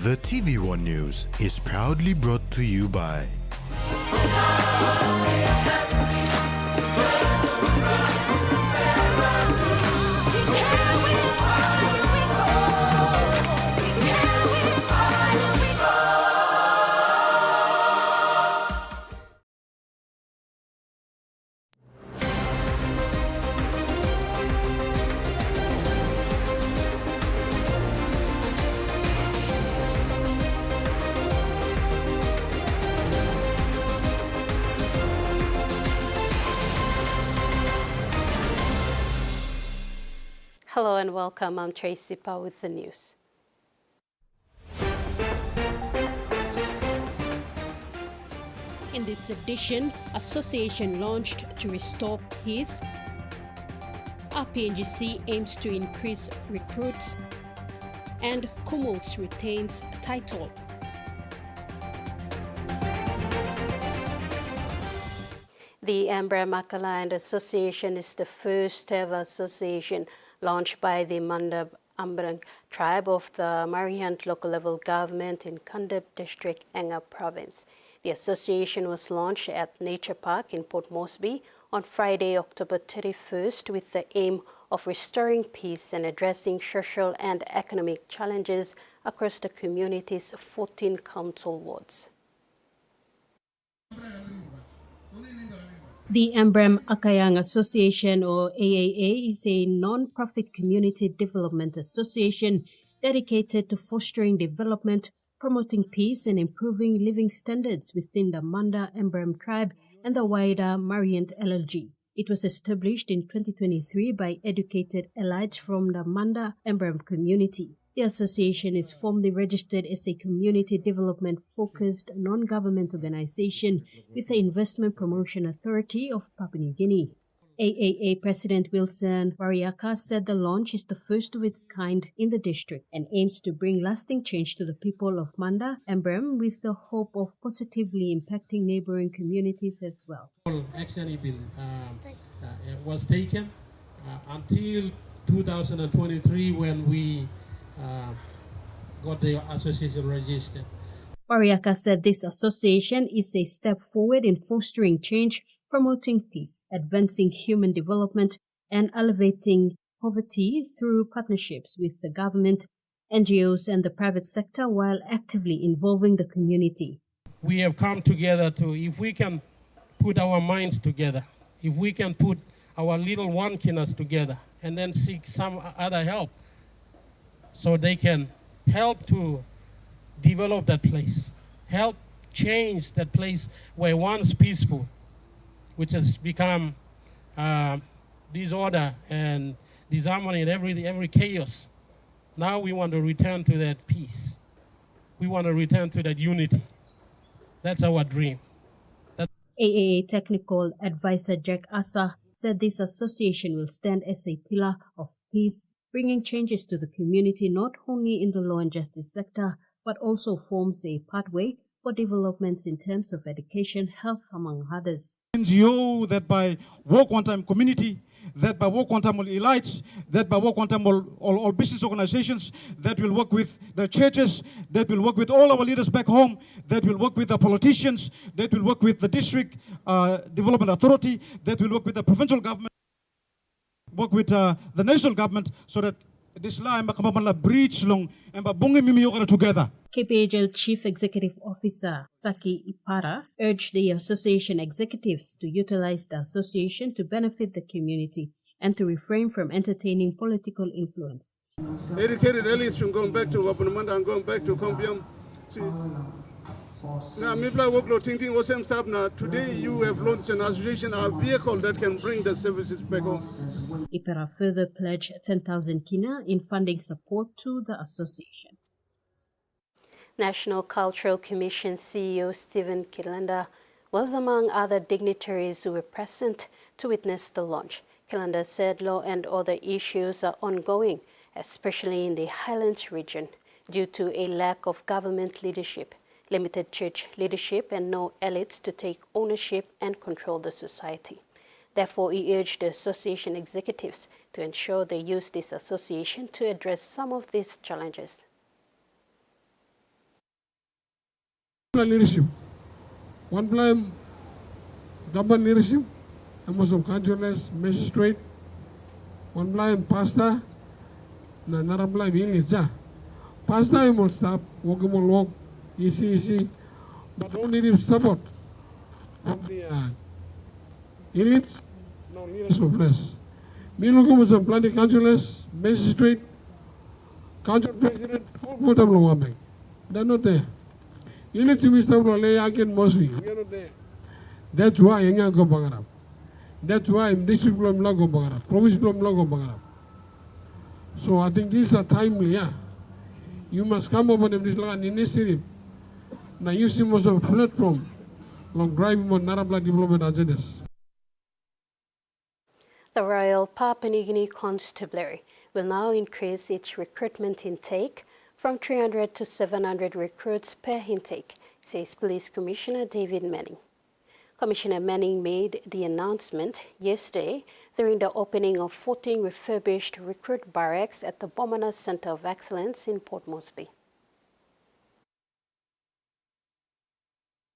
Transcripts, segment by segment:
The TVWAN News is proudly brought to you by Hello and welcome. I'm Tracy Pa with the news. In this edition, association launched to restore peace. RPNGC aims to increase recruits, and Kumulks retains title. The Aimbarep Akalyanda Association is the first ever association launched by the Aimbarep tribe of the Mariant local level government in Kandep district, Enga province. The association was launched at Nature Park in Port Moresby on Friday, October 31st, with the aim of restoring peace and addressing social and economic challenges across the community's 14 council wards. The Aimbarep Akalyanda Association, or AAA, is a non-profit community development association dedicated to fostering development, promoting peace and improving living standards within the Manda Aimbarep tribe and the wider Mariant LLG. It was established in 2023 by educated elites from the Manda Aimbarep community. The association is formally registered as a community development-focused non-government organization with the Investment Promotion Authority of Papua New Guinea. AAA President Wilson Wariaka said the launch is the first of its kind in the district and aims to bring lasting change to the people of Manda Aimbarep with the hope of positively impacting neighboring communities as well. Action was taken until 2023 when we got the association registered. Wariaka said this association is a step forward in fostering change, promoting peace, advancing human development, and elevating poverty through partnerships with the government, NGOs, and the private sector while actively involving the community. We have come together to, if we can put our minds together, if we can put our little wonkiness together and then seek some other help so they can help to develop that place, help change that place where once peaceful, which has become disorder and disharmony and every chaos. Now we want to return to that peace. We want to return to that unity. That's our dream. AAA Technical Advisor Jack Asa said this association will stand as a pillar of peace, bringing changes to the community not only in the law and justice sector, but also forms a pathway for developments in terms of education, health, among others. NGO that by work one time community, that by work one time all elites, that by work one time all business organizations, that will work with the churches, that will work with all our leaders back home, that will work with the politicians, that will work with the district development authority, that will work with the provincial government, work with the national government, so that this line breach long and together. KPHL Chief Executive Officer Saki Ipara urged the association executives to utilize the association to benefit the community and to refrain from entertaining political influence. Educated elites from going back to Wapanamanda and going back to Kompium. Now, today you have launched an association, a vehicle that can bring the services back home. Ipara further pledged 10,000 kina in funding support to the association. National Cultural Commission CEO Stephen Kilanda was among other dignitaries who were present to witness the launch. Kilanda said law and order issues are ongoing, especially in the Highlands region, due to a lack of government leadership, limited church leadership, and no elites to take ownership and control the society. Therefore, he urged the association executives to ensure they use this association to address some of these challenges. Leadership. One plan, government leadership, and most of councillors, magistrate, one plan, pastor, and another plan, being pastor, you must stop, working on work, easy, but only need support from the elites, no leaders of less. Me looking for some plenty councillors, magistrate, council president, full time law bank. They're not there. You need to be stable again mostly. We are not there. That's why I'm going to go. That's why I'm district go back. Province go back. So I think these are timely, yeah. You must come up with this like initiative. Now you see most of a platform long driving on Narabla development agendas. The Royal Papua New Guinea Constabulary will now increase its recruitment intake from 300 to 700 recruits per intake, says Police Commissioner David Manning. Commissioner Manning made the announcement yesterday during the opening of 14 refurbished recruit barracks at the Bomana Center of Excellence in Port Moresby.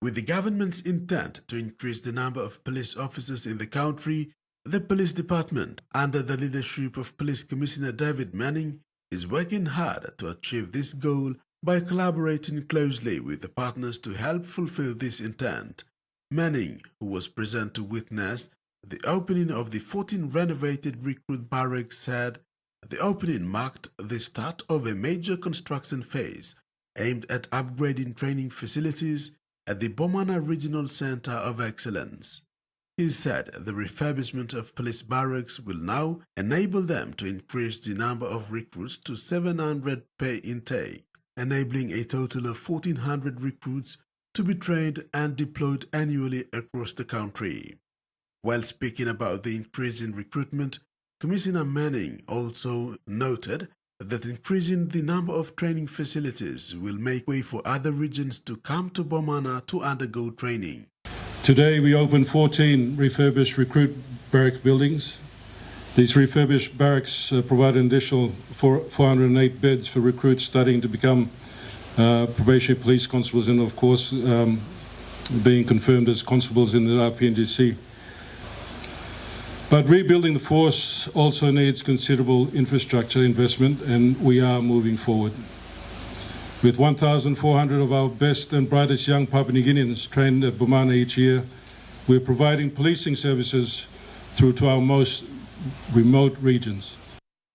With the government's intent to increase the number of police officers in the country, the police department, under the leadership of Police Commissioner David Manning, is working hard to achieve this goal by collaborating closely with the partners to help fulfill this intent. Manning, who was present to witness the opening of the 14 renovated recruit barracks, said the opening marked the start of a major construction phase aimed at upgrading training facilities at the Bomana Regional Center of Excellence. He said the refurbishment of police barracks will now enable them to increase the number of recruits to 700 per intake, enabling a total of 1,400 recruits to be trained and deployed annually across the country. While speaking about the increase in recruitment, Commissioner Manning also noted that increasing the number of training facilities will make way for other regions to come to Bomana to undergo training. Today we opened 14 refurbished recruit barrack buildings. These refurbished barracks provide an additional 408 beds for recruits studying to become probationary police constables and of course being confirmed as constables in the RPNGC. But rebuilding the force also needs considerable infrastructure investment, and we are moving forward. With 1,400 of our best and brightest young Papua New Guineans trained at Bomana each year, we're providing policing services through to our most remote regions.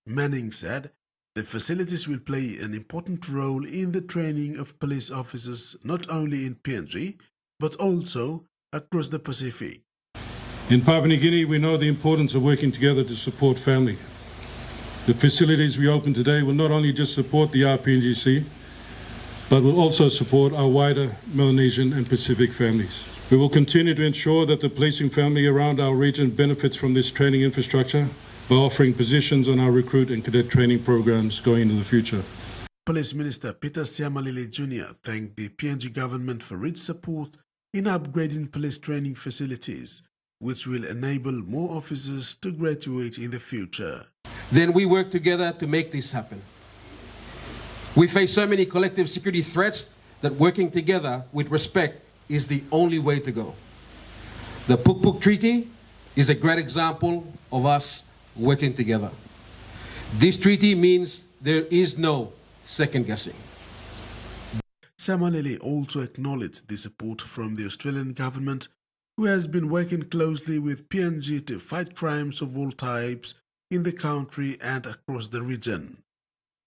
Manning said the facilities will play an important role in the training of police officers not only in PNG, but also across the Pacific. In Papua New Guinea, we know the importance of working together to support family. The facilities we open today will not only just support the RPNGC, but will also support our wider Melanesian and Pacific families. We will continue to ensure that the policing family around our region benefits from this training infrastructure by offering positions on our recruit and cadet training programs going into the future. Police Minister Peter Siamalili Jr. thanked the PNG government for its support in upgrading police training facilities, which will enable more officers to graduate in the future. Then we work together to make this happen. We face so many collective security threats that working together with respect is the only way to go. The Puk Puk Treaty is a great example of us working together. This treaty means there is no second guessing. Siamalili also acknowledged the support from the Australian government, who has been working closely with PNG to fight crimes of all types in the country and across the region.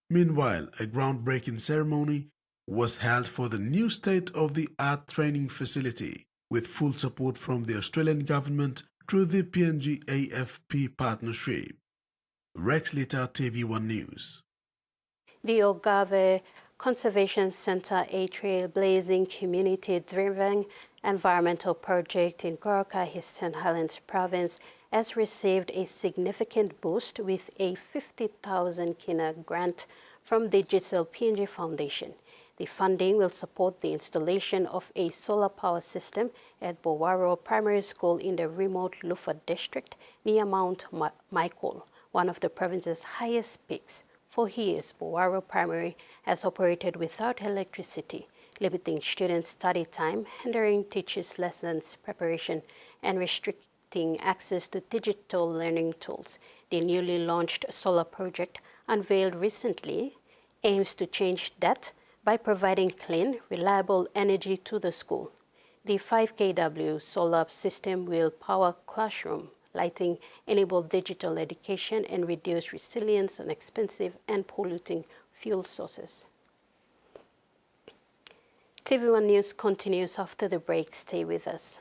Meanwhile, a groundbreaking ceremony was held for the new state-of-the-art training facility, with full support from the Australian government through the PNG AFP partnership. Rex Litter, TVWAN News. The Ogave Conservation Center, a trailblazing community-driven environmental project in Goroka, Eastern Highlands Province, has received a significant boost with a 50,000 kina grant from the Digital PNG Foundation. The funding will support the installation of a solar power system at Bowaro Primary School in the remote Lufa district near Mount Michael, one of the province's highest peaks. For years, Bowaro Primary has operated without electricity limiting students' study time, hindering teachers' lessons preparation, and restricting access to digital learning tools. The newly launched solar project, unveiled recently, aims to change that by providing clean, reliable energy to the school. The 5 kW solar system will power classroom lighting, enable digital education, and reduce reliance on expensive and polluting fuel sources. TV1 News continues after the break. Stay with us.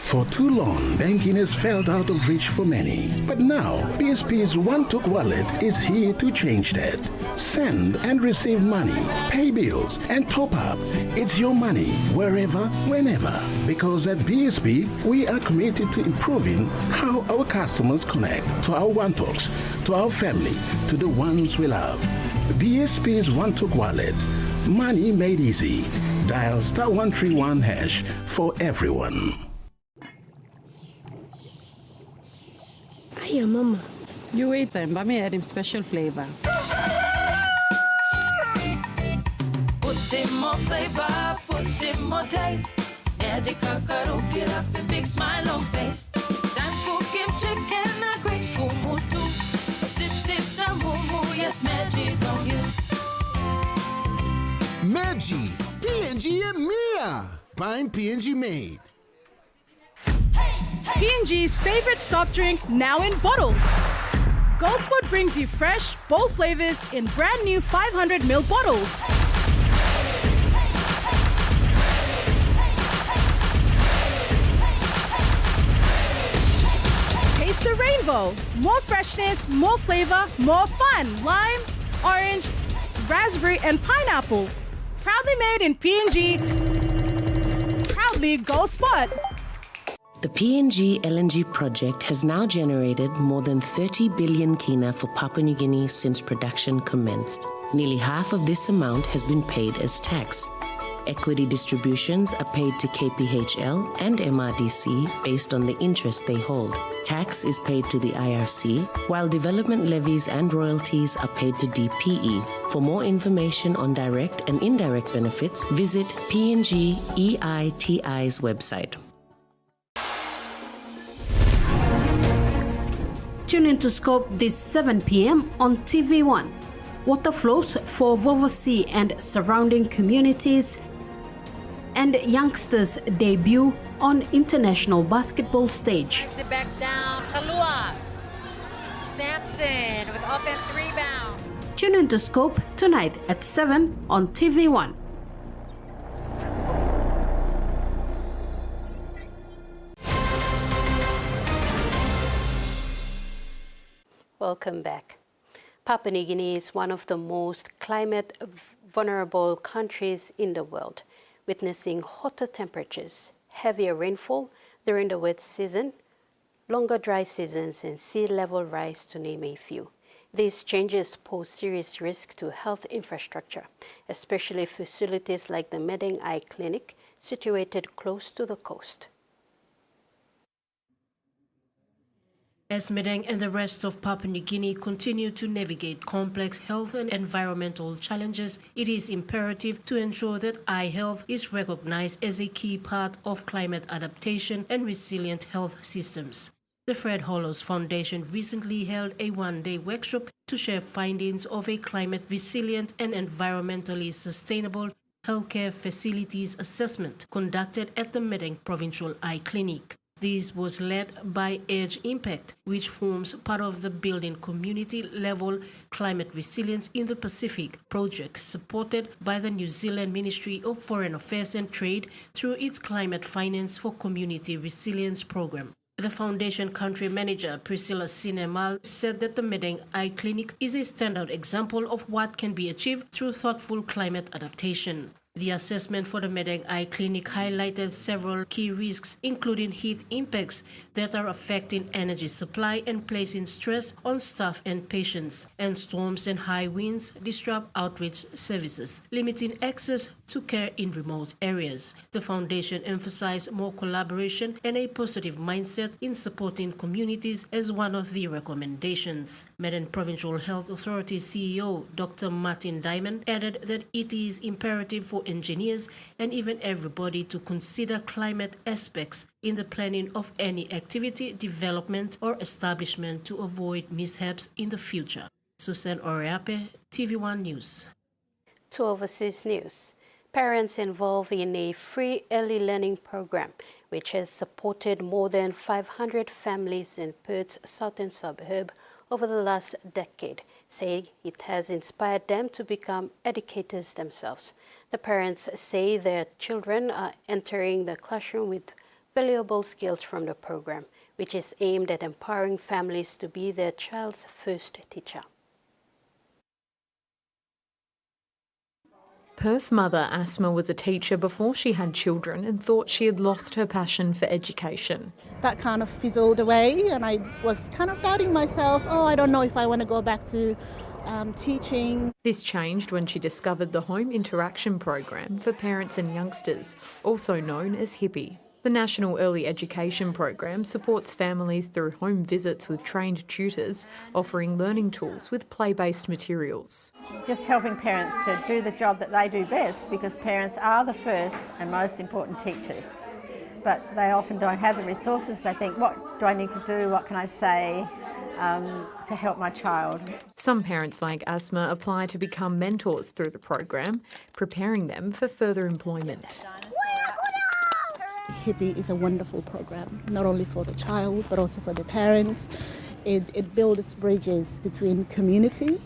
For too long, banking has felt out of reach for many. But now, BSP's One-Took wallet is here to change that. Send and receive money, pay bills, and top up. It's your money, wherever, whenever. Because at BSP, we are committed to improving how our customers connect to our One-Tooks, to our family, to the ones we love. BSP's One-Took wallet. Money made easy. Dial *131# for everyone. Hiya, Mama. You wait then, but me add him special flavor. Put in more flavor, put in more taste. Magic kakaro, get up and big smile on face. Time for kimchi and a great kumutu. Sip, sip, na mumu, yes, magic on you. Maggi, P&G and Mia. Find P&G made. P&G's favorite soft drink now in bottles. Goldspot brings you fresh, bold flavors in brand new 500ml bottles. Taste the rainbow. More freshness, more flavor, more fun. Lime, orange, raspberry, and pineapple. Proudly made in P&G. Proudly Goldspot. The PNG LNG project has now generated more than 30 billion kina for Papua New Guinea since production commenced. Nearly half of this amount has been paid as tax. Equity distributions are paid to KPHL and MRDC based on the interest they hold. Tax is paid to the IRC, while development levies and royalties are paid to DPE. For more information on direct and indirect benefits, visit PNG EITI's website. Tune in to Scope this 7 p.m. on TV1. Water flows for Vovosea and surrounding communities, and youngsters debut on international basketball stage. Takes it back down, Kalua. Sampson with offense rebound. Tune in to Scope tonight at 7 on TV1. Welcome back. Papua New Guinea is one of the most climate vulnerable countries in the world, witnessing hotter temperatures, heavier rainfall during the wet season, longer dry seasons, and sea level rise, to name a few. These changes pose serious risk to health infrastructure, especially facilities like the Medeng Eye Clinic, situated close to the coast. As Medeng and the rest of Papua New Guinea continue to navigate complex health and environmental challenges, it is imperative to ensure that eye health is recognized as a key part of climate adaptation and resilient health systems. The Fred Hollows Foundation recently held a one-day workshop to share findings of a climate-resilient and environmentally sustainable healthcare facilities assessment conducted at the Medeng Provincial Eye Clinic. This was led by Edge Impact, which forms part of the Building Community-Level Climate Resilience in the Pacific project supported by the New Zealand Ministry of Foreign Affairs and Trade through its Climate Finance for Community Resilience program. The Foundation Country Manager Priscilla Sinemal said that the Medeng Eye Clinic is a standout example of what can be achieved through thoughtful climate adaptation. The assessment for the Medang Eye Clinic highlighted several key risks, including heat impacts that are affecting energy supply and placing stress on staff and patients, and storms and high winds disrupt outreach services, limiting access to care in remote areas. The foundation emphasized more collaboration and a positive mindset in supporting communities as one of the recommendations. Medang Provincial Health Authority CEO Dr. Martin Diamond added that it is imperative for engineers and even everybody to consider climate aspects in the planning of any activity, development or establishment to avoid mishaps in the future. Susan Oreape, TVWAN News. To overseas news, parents involved in a free early learning program which has supported more than 500 families in Perth's southern suburb over the last decade say it has inspired them to become educators themselves. The parents say their children are entering the classroom with valuable skills from the program, which is aimed at empowering families to be their child's first teacher. Perth mother Asma was a teacher before she had children and thought she had lost her passion for education. That kind of fizzled away and I was kind of doubting myself, I don't know if I want to go back to teaching. This changed when she discovered the Home Interaction Program for Parents and Youngsters, also known as HIPPY. The National Early Education Program supports families through home visits with trained tutors, offering learning tools with play-based materials. Just helping parents to do the job that they do best, because parents are the first and most important teachers. But they often don't have the resources. They think, what do I need to do? What can I say to help my child? Some parents like Asma apply to become mentors through the program, preparing them for further employment. HIPPY is a wonderful program, not only for the child but also for the parents. It builds bridges between communities.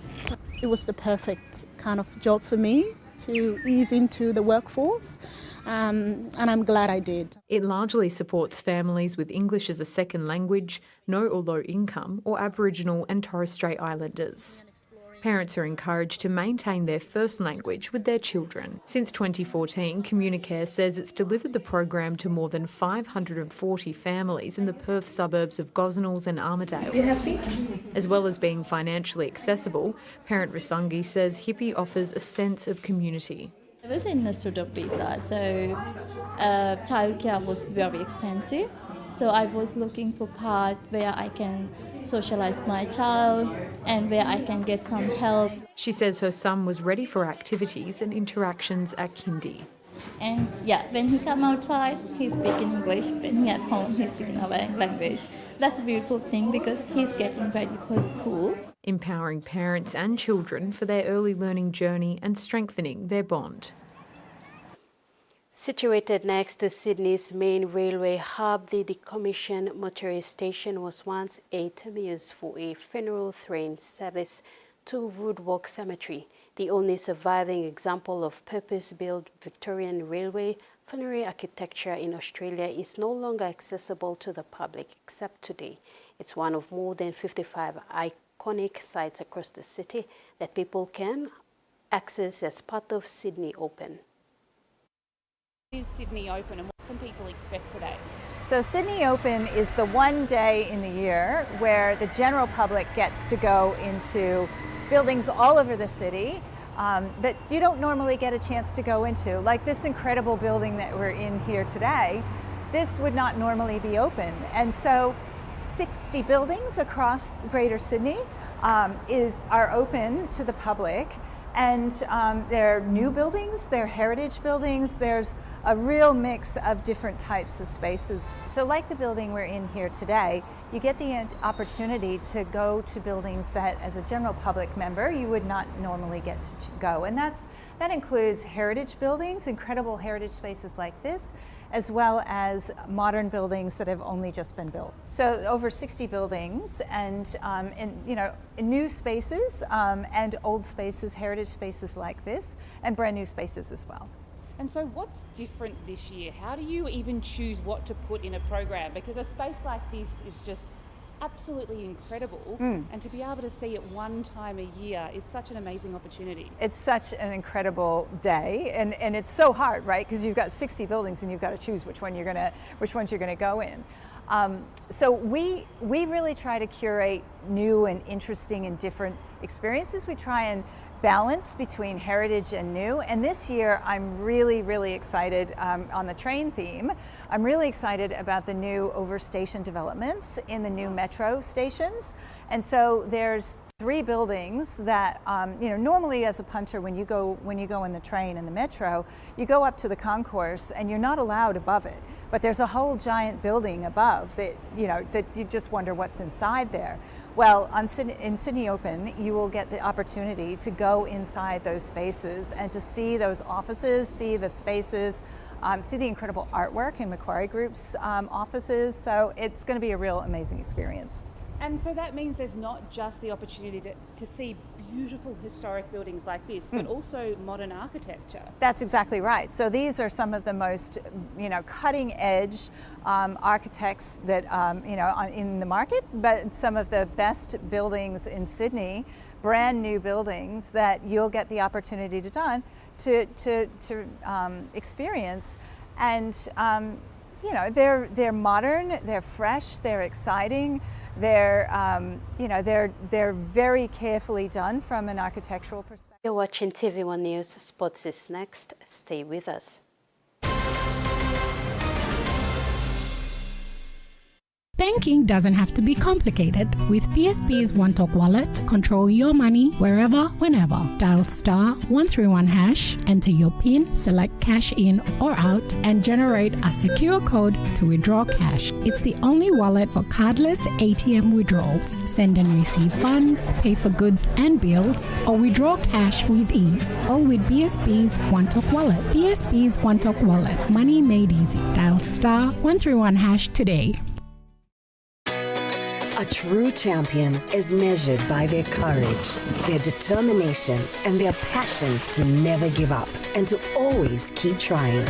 It was the perfect kind of job for me to ease into the workforce, and I'm glad I did. It largely supports families with English as a second language, no or low income, or Aboriginal and Torres Strait Islanders. Parents are encouraged to maintain their first language with their children. Since 2014, Communicare says it's delivered the program to more than 540 families in the Perth suburbs of Gosnells and Armidale. You happy? As well as being financially accessible, parent Risangi says HIPPY offers a sense of community. I was in a student visa, so childcare was very expensive. So I was looking for part where I can socialise my child and where I can get some help. She says her son was ready for activities and interactions at kindy. And when he come outside, he's speaking English. When he at home, he's speaking our language. That's a beautiful thing because he's getting ready for school. Empowering parents and children for their early learning journey and strengthening their bond. Situated next to Sydney's main railway hub, the decommissioned motorist station was once a terminus for a funeral train service to Woodwalk Cemetery, the only surviving example of purpose-built Victorian railway funerary architecture in Australia is no longer accessible to the public except today. It's one of more than 55 iconic sites across the city that people can access as part of Sydney Open. Is Sydney Open and what can people expect today? So Sydney Open is the one day in the year where the general public gets to go into buildings all over the city that you don't normally get a chance to go into. Like this incredible building that we're in here today, this would not normally be open. And so 60 buildings across Greater Sydney are open to the public. And they're new buildings, they're heritage buildings, there's a real mix of different types of spaces. So like the building we're in here today, you get the opportunity to go to buildings that as a general public member you would not normally get to go. And that includes heritage buildings, incredible heritage spaces like this, as well as modern buildings that have only just been built. So over 60 buildings and new spaces and old spaces, heritage spaces like this, and brand new spaces as well. And so what's different this year? How do you even choose what to put in a program? Because a space like this is just absolutely incredible. And to be able to see it one time a year is such an amazing opportunity. It's such an incredible day, and it's so hard, right? Because you've got 60 buildings and you've got to choose which ones you're gonna go in. So we really try to curate new and interesting and different experiences. We try and balance between heritage and new. And this year, I'm really excited on the train theme. I'm really excited about the new overstation developments in the new metro stations. And so there's 3 buildings that, normally as a punter, when you go in the train in the metro, you go up to the concourse and you're not allowed above it. But there's a whole giant building above that, that you just wonder what's inside there. Well, in Sydney Open, you will get the opportunity to go inside those spaces and to see those offices, see the spaces, see the incredible artwork in Macquarie Group's offices. So it's going to be a real amazing experience. And so that means there's not just the opportunity to see beautiful historic buildings like this, but also modern architecture. That's exactly right. So these are some of the most, cutting edge architects that, in the market, but some of the best buildings in Sydney, brand new buildings that you'll get the opportunity to experience. And, they're modern, they're fresh, they're exciting. They're very carefully done from an architectural perspective. You're watching TV1 News. Sports is next. Stay with us. Banking doesn't have to be complicated. With PSP's One Talk Wallet, control your money wherever, whenever. Dial *131#, enter your PIN, select cash in or out, and generate a secure code to withdraw cash. It's the only wallet for cardless ATM withdrawals. Send and receive funds, pay for goods and bills, or withdraw cash with ease. All with PSP's One Talk Wallet. PSP's One Talk Wallet. Money made easy. Dial *131# today. A true champion is measured by their courage, their determination, and their passion to never give up and to always keep trying.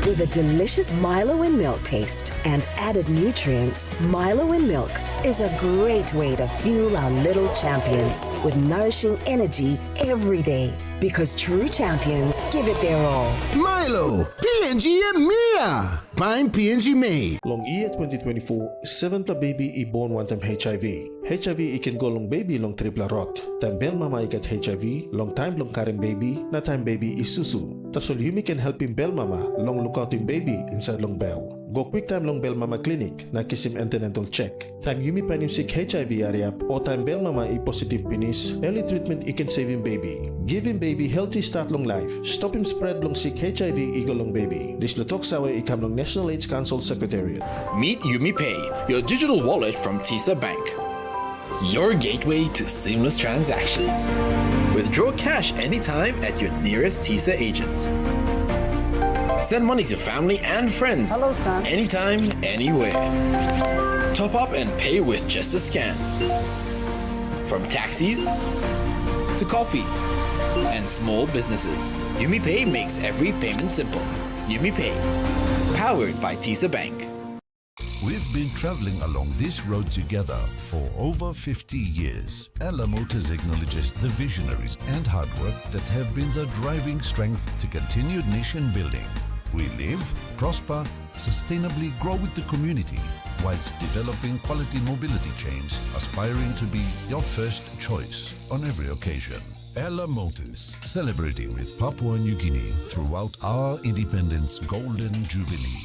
With a delicious Milo in milk taste and added nutrients, Milo in milk is a great way to fuel our little champions with nourishing energy every day. Because true champions give it their all. Milo, PNG and Mia. Find PNG made. Long year 2024, 7th baby i-born one time HIV. HIV ikan go long baby long triple rot. Time bel mama ikat HIV, long time long karing baby, na time baby isusu. Tasol Yumi can help him bel mama, long lookout him baby inside long bell. Go quick time long bell mama clinic, na kiss him antenatal check. Time Yumi pan him sick HIV area, o time bell mama i-positive penis, early treatment ikan save him baby. Give him baby healthy start long life. Stop him spread long sick HIV ego long baby. This lutok sawe ikam long National AIDS Council Secretariat. Meet YumiPay, your digital wallet from TISA Bank. Your gateway to seamless transactions. Withdraw cash anytime at your nearest TISA agent. Send money to family and friends. Hello, Sam. Anytime, anywhere. Top up and pay with just a scan. From taxis to coffee and small businesses, YumiPay makes every payment simple. YumiPay, powered by TISA Bank. We've been traveling along this road together for over 50 years. Ella Motors acknowledges the visionaries and hard work that have been the driving strength to continued nation building. We live, prosper, sustainably grow with the community, whilst developing quality mobility chains, aspiring to be your first choice on every occasion. Ella Motors, celebrating with Papua New Guinea throughout our independence golden jubilee.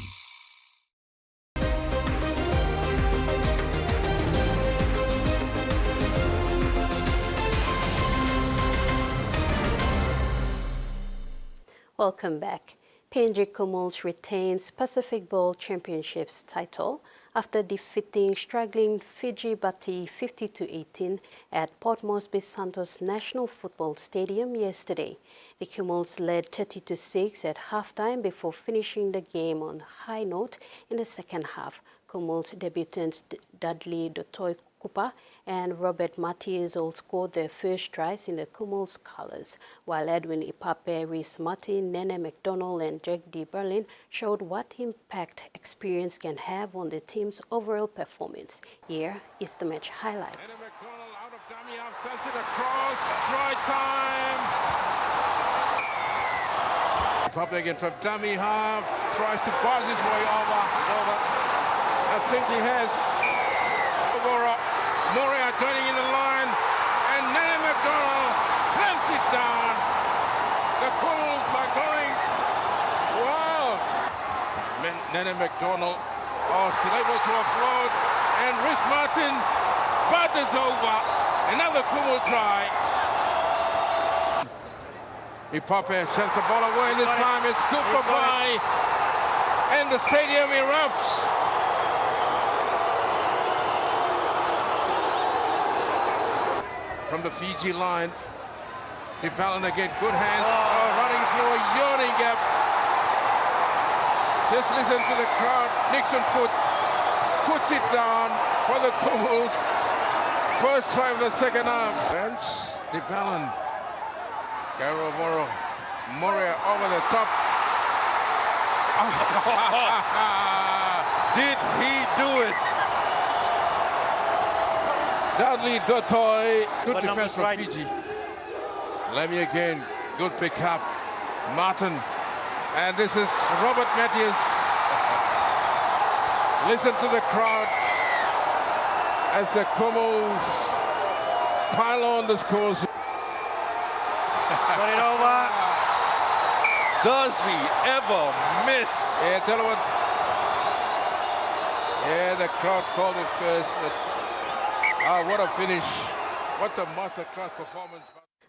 Welcome back. PNG Comals retains Pacific Bowl Championships title after defeating struggling Fiji Bati 50-18 at Port Moresby Santos National Football Stadium yesterday. The Comals led 30-6 at halftime before finishing the game on a high note in the second half. Comals debutant Dudley Dotoi Kupa and Robert Matthews all scored their first tries in the Kumul's colours, while Edwin Ipape, Rhys Martin, Nene McDonald and Jack D. Berlin showed what impact experience can have on the team's overall performance. Here is the match highlights. Nene McDonald out of dummy half, sends it across, try time! Ipape again from dummy half, tries to buzz his way over. I think he has Moria joining in the line, and Nene McDonald slams it down. The Kumul's are going wild. Nene McDonald still able to offload, and Rhys Martin butters over. Another Kumul try. Ipape sends the ball away this time. It's Cooper by, and the stadium erupts. From the Fiji line, DePalin again, good hands, running through a yawning gap. Just listen to the crowd. Nixon puts it down for the Kumuls. First try of the second half. Bench, DePalin, Garo Moria over the top. Did he do it? Dudley Dotoy, good defense from Fiji. Lemmy again, good pick up. Martin, and this is Robert Matthews. Listen to the crowd as the Kumuls pile on the scores. Got it over. Does he ever miss? Yeah, tell you what. Yeah, the crowd called it first, but what a finish. What a masterclass performance.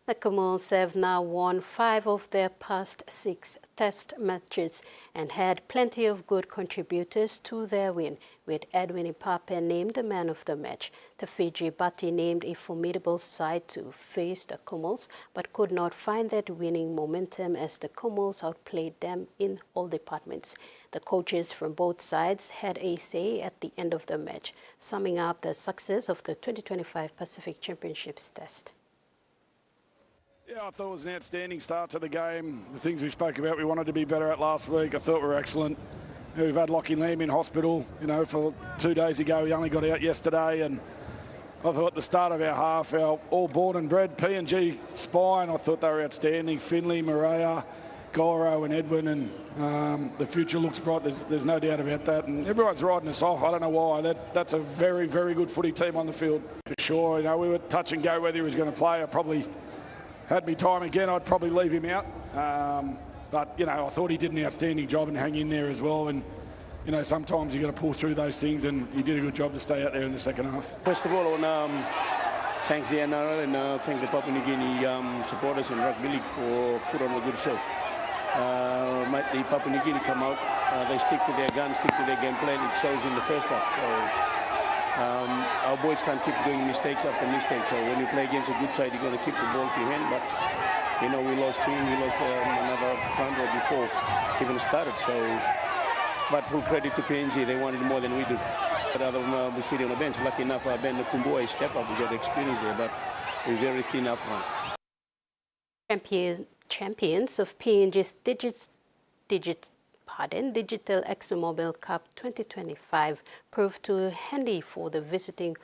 The Kumuls have now won 5 of their past 6 test matches and had plenty of good contributors to their win, with Edwin Ipape named the man of the match. The Fiji Bati named a formidable side to face the Kumuls, but could not find that winning momentum as the Kumuls outplayed them in all departments. The coaches from both sides had a say at the end of the match, summing up the success of the 2025 Pacific Championships test. Yeah, I thought it was an outstanding start to the game. The things we spoke about, we wanted to be better at last week. I thought we were excellent. We've had Lockie Lamb in hospital, for 2 days ago. He only got out yesterday, and I thought at the start of our half, our all born and bred PNG spine, I thought they were outstanding. Finley, Maria, Goro and Edwin, and the future looks bright. There's no doubt about that. And everyone's riding us off. I don't know why. That's a very, very good footy team on the field. For sure, we were touch and go whether he was going to play. I probably had me time again, I'd probably leave him out. But, I thought he did an outstanding job and hang in there as well. And, sometimes you've got to pull through those things, and he did a good job to stay out there in the second half. First of all, I want to thank the NRL and thank the Papua New Guinea supporters and Rugby League for putting on a good show. The Papua New Guinea come out, they stick to their guns, stick to their game plan. It shows in the first half. So our boys can't keep doing mistakes after mistakes. So when you play against a good side, you're going to keep the ball to your hand. But we lost another front row before even started. So, but full credit to PNG, they wanted more than we do. But other than we sit on the bench, lucky enough, Ben Kumboy step up. We got experience there, but we're very thin up front. Champions of PNG's Digital ExxonMobil Cup 2025 proved too handy for the visiting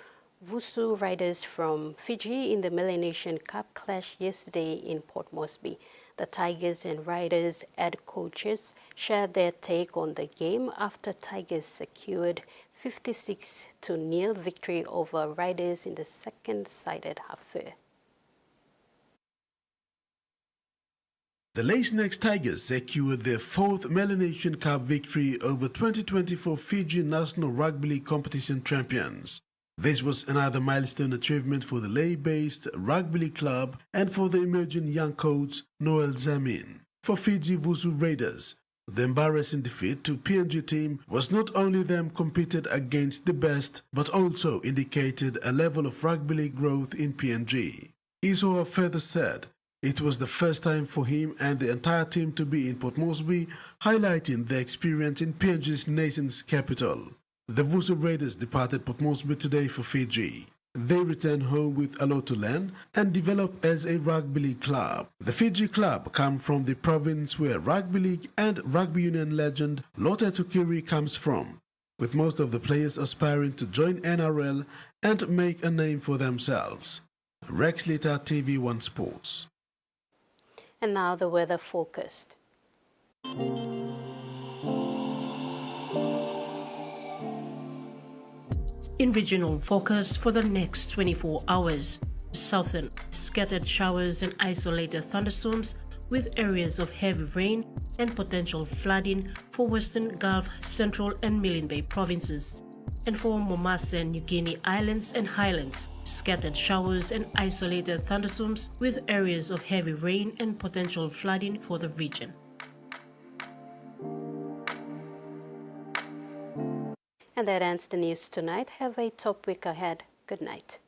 Vusu riders from Fiji in the Melanesian Cup clash yesterday in Port Moresby. The Tigers and Riders head coaches shared their take on the game after Tigers secured 56-0 victory over Riders in the second-sided affair. The Lace-Necks Tigers secured their 4th Melanesian Cup victory over 2024 Fiji National Rugby League competition champions. This was another milestone achievement for the Lae-based rugby league club and for the emerging young coach Noel Zamin. For Fiji Vusu Raiders, the embarrassing defeat to PNG team was not only them competed against the best, but also indicated a level of rugby league growth in PNG. Isoa further said it was the first time for him and the entire team to be in Port Moresby, highlighting their experience in PNG's nation's capital. The Vusu Raiders departed Port Moresby today for Fiji. They return home with a lot to learn and develop as a rugby league club. The Fiji club come from the province where rugby league and rugby union legend Lota Tukiri comes from, with most of the players aspiring to join NRL and make a name for themselves. Rex Lita, TVWAN Sports. And now the weather forecast. In regional forecast for the next 24 hours, southern scattered showers and isolated thunderstorms with areas of heavy rain and potential flooding for Western Gulf, Central and Milne Bay provinces. And for Momasa and New Guinea Islands and Highlands, scattered showers and isolated thunderstorms with areas of heavy rain and potential flooding for the region. And that ends the news tonight. Have a top week ahead. Good night.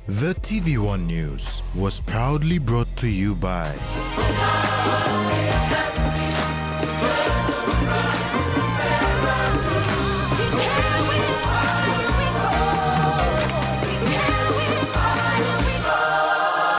The TVWAN News was proudly brought to you by